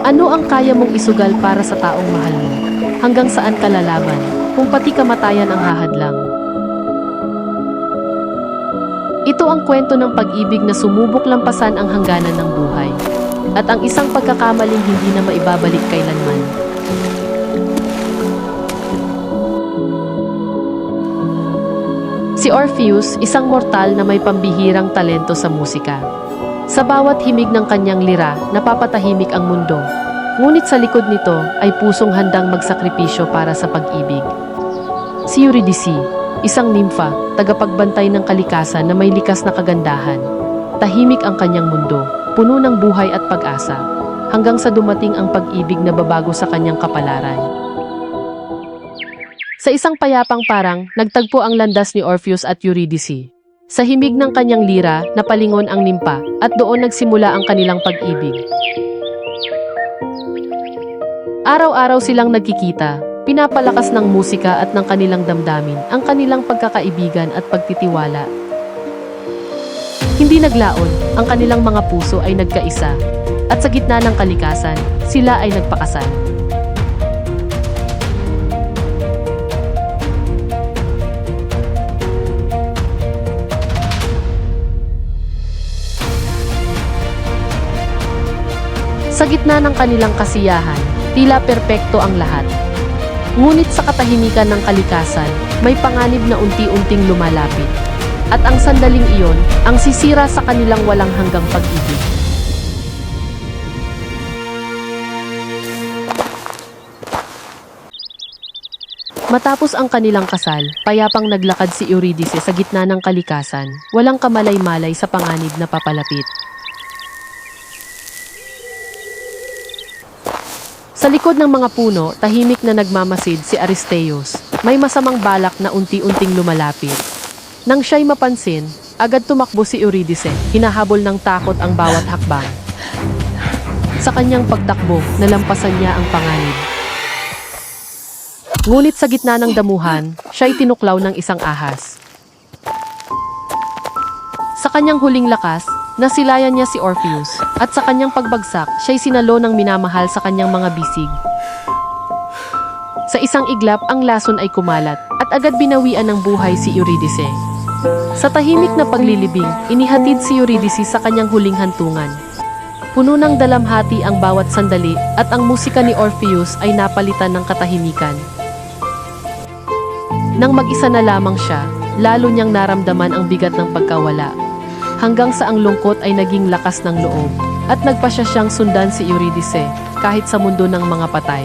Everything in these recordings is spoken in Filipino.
Ano ang kaya mong isugal para sa taong mahal mo? Hanggang saan ka lalaban, kung pati kamatayan ang hahadlang? Ito ang kwento ng pag-ibig na sumubok lampasan ang hangganan ng buhay. At ang isang pagkakamaling hindi na maibabalik kailanman. Si Orpheus, isang mortal na may pambihirang talento sa musika. Sa bawat himig ng kanyang lira, napapatahimik ang mundo. Ngunit sa likod nito ay pusong handang magsakripisyo para sa pag-ibig. Si Eurydice, isang nimfa, tagapagbantay ng kalikasan na may likas na kagandahan. Tahimik ang kanyang mundo, puno ng buhay at pag-asa, hanggang sa dumating ang pag-ibig na babago sa kanyang kapalaran. Sa isang payapang parang, nagtagpo ang landas ni Orpheus at Eurydice. Sa himig ng kanyang lira, napalingon ang nimpa, at doon nagsimula ang kanilang pag-ibig. Araw-araw silang nagkikita, pinapalakas ng musika at ng kanilang damdamin ang kanilang pagkakaibigan at pagtitiwala. Hindi naglaon, ang kanilang mga puso ay nagkaisa, at sa gitna ng kalikasan, sila ay nagpakasal. Sa gitna ng kanilang kasiyahan, tila perpekto ang lahat. Ngunit sa katahimikan ng kalikasan, may panganib na unti-unting lumalapit. At ang sandaling iyon, ang sisira sa kanilang walang hanggang pag-ibig. Matapos ang kanilang kasal, payapang naglakad si Eurydice sa gitna ng kalikasan, walang kamalay-malay sa panganib na papalapit. Sa likod ng mga puno, tahimik na nagmamasid si Aristeus. May masamang balak na unti-unting lumalapit. Nang siya'y mapansin, agad tumakbo si Eurydice, hinahabol ng takot ang bawat hakbang. Sa kanyang pagtakbo, nalampasan niya ang panganib. Ngunit sa gitna ng damuhan, siya'y tinuklaw ng isang ahas. Sa kanyang huling lakas, nasilayan niya si Orpheus, at sa kanyang pagbagsak, siya'y sinalo ng minamahal sa kanyang mga bisig. Sa isang iglap, ang lason ay kumalat, at agad binawian ng buhay si Eurydice. Sa tahimik na paglilibing, inihatid si Eurydice sa kanyang huling hantungan. Puno ng dalamhati ang bawat sandali, at ang musika ni Orpheus ay napalitan ng katahimikan. Nang mag-isa na lamang siya, lalo niyang naramdaman ang bigat ng pagkawala. Hanggang sa ang lungkot ay naging lakas ng loob, at nagpasya siyang sundan si Eurydice, kahit sa mundo ng mga patay.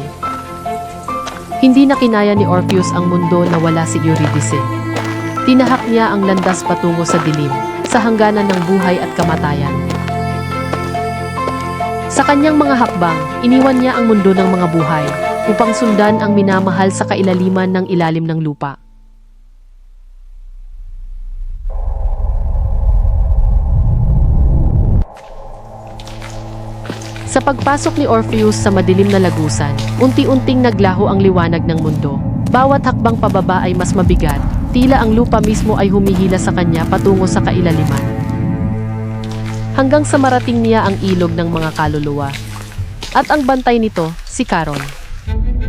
Hindi na kinaya ni Orpheus ang mundo na wala si Eurydice. Tinahak niya ang landas patungo sa dilim, sa hangganan ng buhay at kamatayan. Sa kanyang mga hakbang, iniwan niya ang mundo ng mga buhay, upang sundan ang minamahal sa kailaliman ng ilalim ng lupa. Sa pagpasok ni Orpheus sa madilim na lagusan, unti-unting naglaho ang liwanag ng mundo. Bawat hakbang pababa ay mas mabigat, tila ang lupa mismo ay humihila sa kanya patungo sa kailaliman. Hanggang sa marating niya ang ilog ng mga kaluluwa. At ang bantay nito, si Charon.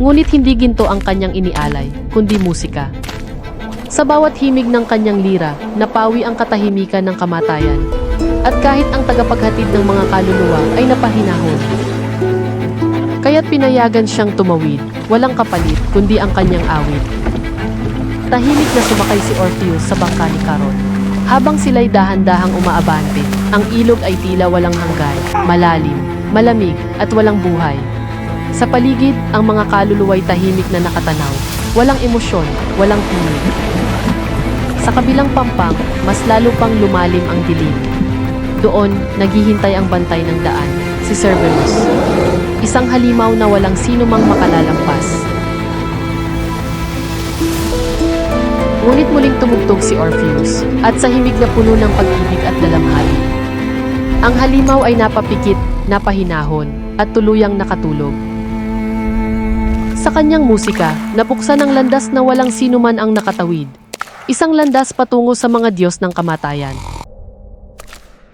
Ngunit hindi ginto ang kanyang inialay, kundi musika. Sa bawat himig ng kanyang lira, napawi ang katahimikan ng kamatayan. At kahit ang tagapaghatid ng mga kaluluwa ay napahinahon. Kaya't pinayagan siyang tumawid, walang kapalit kundi ang kanyang awit. Tahimik na sumakay si Orpheus sa bangka ni Charon. Habang sila'y dahan-dahang umaabante, ang ilog ay tila walang hanggan, malalim, malamig at walang buhay. Sa paligid, ang mga kaluluwa'y tahimik na nakatanaw, walang emosyon, walang tinig. Sa kabilang pampang, mas lalo pang lumalim ang dilim. Doon, naghihintay ang bantay ng daan, si Cerberus. Isang halimaw na walang sino mang makalalampas. Ngunit muling tumugtog si Orpheus, at sa himig na puno ng pag-ibig at dalamhati. Ang halimaw ay napapikit, napahinahon, at tuluyang nakatulog. Sa kanyang musika, nabuksan ang landas na walang sino man ang nakatawid. Isang landas patungo sa mga Diyos ng kamatayan.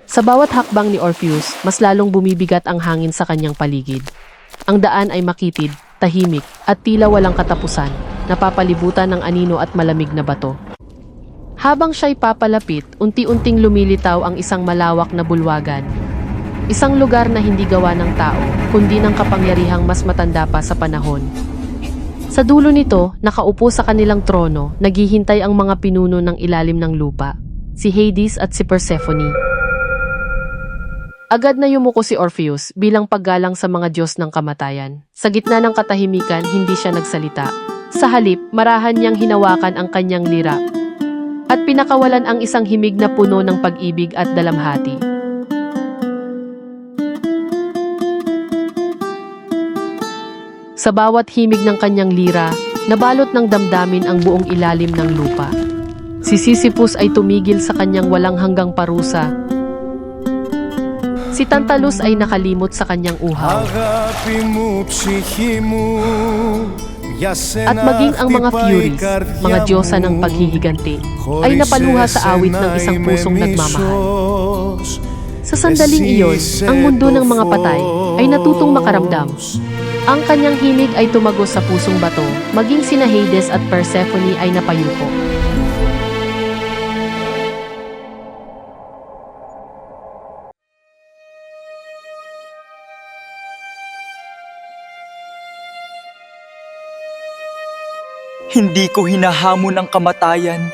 Sa bawat hakbang ni Orpheus, mas lalong bumibigat ang hangin sa kanyang paligid. Ang daan ay makitid, tahimik, at tila walang katapusan, napapalibutan ng anino at malamig na bato. Habang siya'y papalapit, unti-unting lumilitaw ang isang malawak na bulwagan. Isang lugar na hindi gawa ng tao, kundi ng kapangyarihang mas matanda pa sa panahon. Sa dulo nito, nakaupo sa kanilang trono, naghihintay ang mga pinuno ng ilalim ng lupa, si Hades at si Persephone. Agad na yumuko si Orpheus bilang paggalang sa mga Diyos ng kamatayan. Sa gitna ng katahimikan, hindi siya nagsalita. Sa halip, marahan niyang hinawakan ang kanyang lira at pinakawalan ang isang himig na puno ng pag-ibig at dalamhati. Sa bawat himig ng kanyang lira, nabalot ng damdamin ang buong ilalim ng lupa. Si Sisyphus ay tumigil sa kanyang walang hanggang parusa. Si Tantalus ay nakalimot sa kanyang uhaw. At maging ang mga Furies, mga diyosa ng paghihiganti, ay napaluha sa awit ng isang pusong nagmamahal. Sa sandaling iyon, ang mundo ng mga patay ay natutong makaramdam. Ang kanyang himig ay tumagos sa pusong bato, maging sina Hades at Persephone ay napayuko. Hindi ko hinahamon ang kamatayan.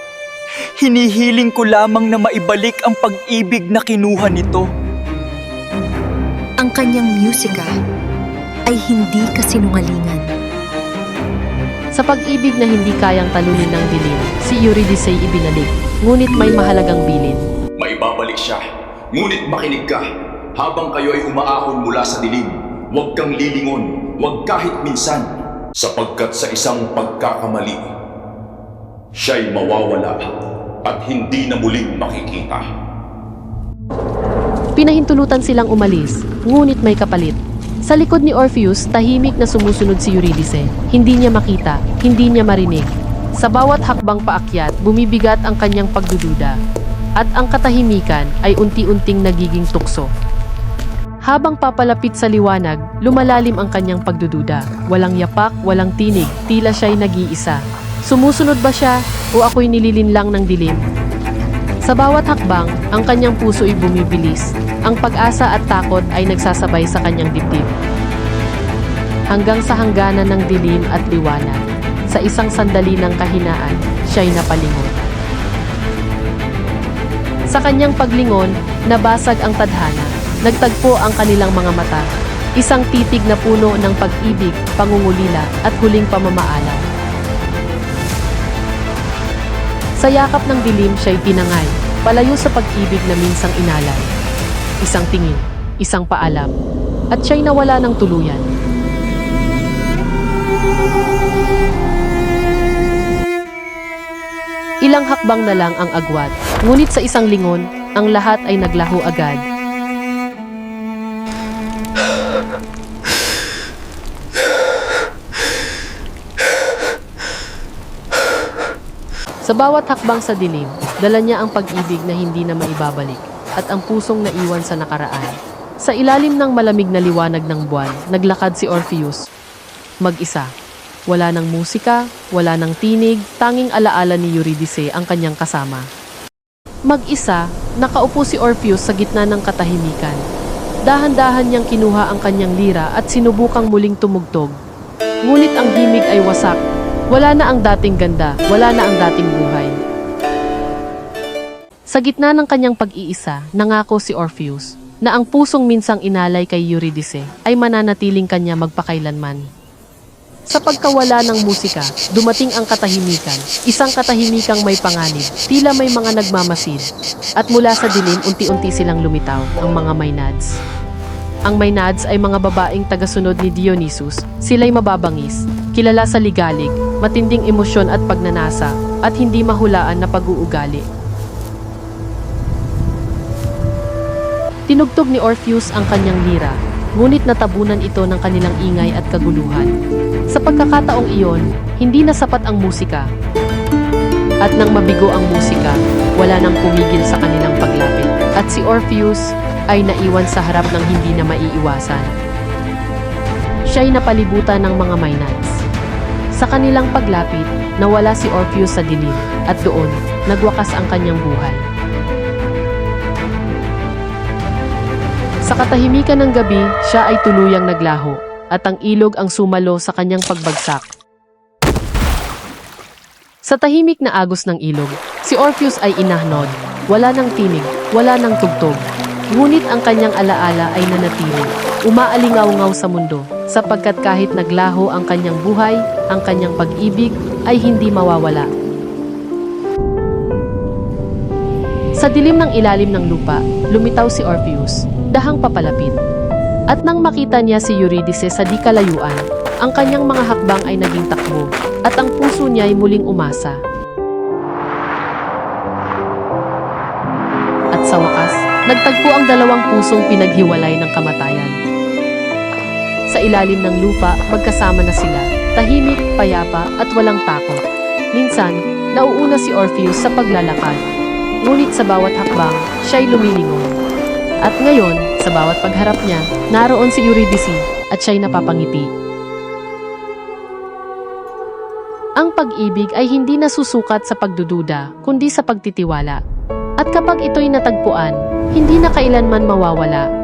Hinihiling ko lamang na maibalik ang pag-ibig na kinuha nito. Ang kanyang musika ay hindi kasinungalingan. Sa pag-ibig na hindi kayang talunin ng dilim, si Eurydice ay ibinalik, ngunit may mahalagang bilin. Maibabalik siya, ngunit makinig ka. Habang kayo ay umaahon mula sa dilim, huwag kang lilingon, huwag kahit minsan. Sapagkat sa isang pagkakamali, siya'y mawawala at hindi na muling makikita. Pinahintulutan silang umalis, ngunit may kapalit. Sa likod ni Orpheus, tahimik na sumusunod si Eurydice. Hindi niya makita, hindi niya marinig. Sa bawat hakbang paakyat, bumibigat ang kanyang pagdududa. At ang katahimikan ay unti-unting nagiging tukso. Habang papalapit sa liwanag, lumalalim ang kanyang pagdududa. Walang yapak, walang tinig, tila siya'y nag-iisa. Sumusunod ba siya o ako'y nililinlang ng dilim? Sa bawat hakbang, ang kanyang puso ay bumibilis. Ang pag-asa at takot ay nagsasabay sa kanyang dibdib. Hanggang sa hangganan ng dilim at liwanag, sa isang sandali ng kahinaan, siya'y napalingon. Sa kanyang paglingon, nabasag ang tadhana. Nagtagpo ang kanilang mga mata, isang titig na puno ng pag-ibig, pangungulila at huling pamamaalam. Sa yakap ng dilim siya'y tinangay, palayo sa pag-ibig na minsang inalay. Isang tingin, isang paalam, at siya'y nawala ng tuluyan. Ilang hakbang na lang ang agwat, ngunit sa isang lingon, ang lahat ay naglaho agad. Sa bawat hakbang sa dilim, dala niya ang pag-ibig na hindi na maibabalik at ang pusong naiwan sa nakaraan. Sa ilalim ng malamig na liwanag ng buwan, naglakad si Orpheus. Mag-isa. Wala ng musika, wala ng tinig, tanging alaala ni Eurydice ang kanyang kasama. Mag-isa, nakaupo si Orpheus sa gitna ng katahimikan. Dahan-dahan niyang kinuha ang kanyang lira at sinubukang muling tumugtog. Ngunit ang himig ay wasak. Wala na ang dating ganda, wala na ang dating buhay. Sa gitna ng kanyang pag-iisa, nangako si Orpheus na ang pusong minsang inalay kay Eurydice ay mananatiling kanya magpakailanman. Sa pagkawala ng musika, dumating ang katahimikan, isang katahimikang may panganib, tila may mga nagmamasid, at mula sa dilim unti-unti silang lumitaw, ang mga Maenads. Ang Maenads ay mga babaeng tagasunod ni Dionysus. Sila'y mababangis, kilala sa ligalig, matinding emosyon at pagnanasa, at hindi mahulaan na pag-uugali. Tinugtog ni Orpheus ang kanyang lira, ngunit natabunan ito ng kanilang ingay at kaguluhan. Sa pagkakataong iyon, hindi na sapat ang musika. At nang mabigo ang musika, wala nang pumigil sa kanilang paglapit. At si Orpheus ay naiwan sa harap ng hindi na maiiwasan. siya'y napalibutan ng mga Maenads. Sa kanilang paglapit, nawala si Orpheus sa dilim, at doon, nagwakas ang kanyang buhay. Sa katahimikan ng gabi, siya ay tuluyang naglaho, at ang ilog ang sumalo sa kanyang pagbagsak. Sa tahimik na agos ng ilog, si Orpheus ay inahnod. Wala nang tinig, wala nang tugtog. Ngunit ang kanyang alaala ay nanatili. Umaalingaw-ngaw sa mundo, sapagkat kahit naglaho ang kanyang buhay, ang kanyang pag-ibig ay hindi mawawala. Sa dilim ng ilalim ng lupa, lumitaw si Orpheus, dahang papalapit. At nang makita niya si Eurydice sa di kalayuan, ang kanyang mga hakbang ay naging takbo, at ang puso niya ay muling umasa. At sa wakas, nagtagpo ang dalawang pusong pinaghiwalay ng kamatayan. Sa ilalim ng lupa, magkasama na sila, tahimik, payapa, at walang takot. Minsan, nauuna si Orpheus sa paglalakad. Ngunit sa bawat hakbang, siya'y lumilingon. At ngayon, sa bawat pagharap niya, naroon si Eurydice at siya'y napapangiti. Ang pag-ibig ay hindi nasusukat sa pagdududa, kundi sa pagtitiwala. At kapag ito'y natagpuan, hindi na kailanman mawawala.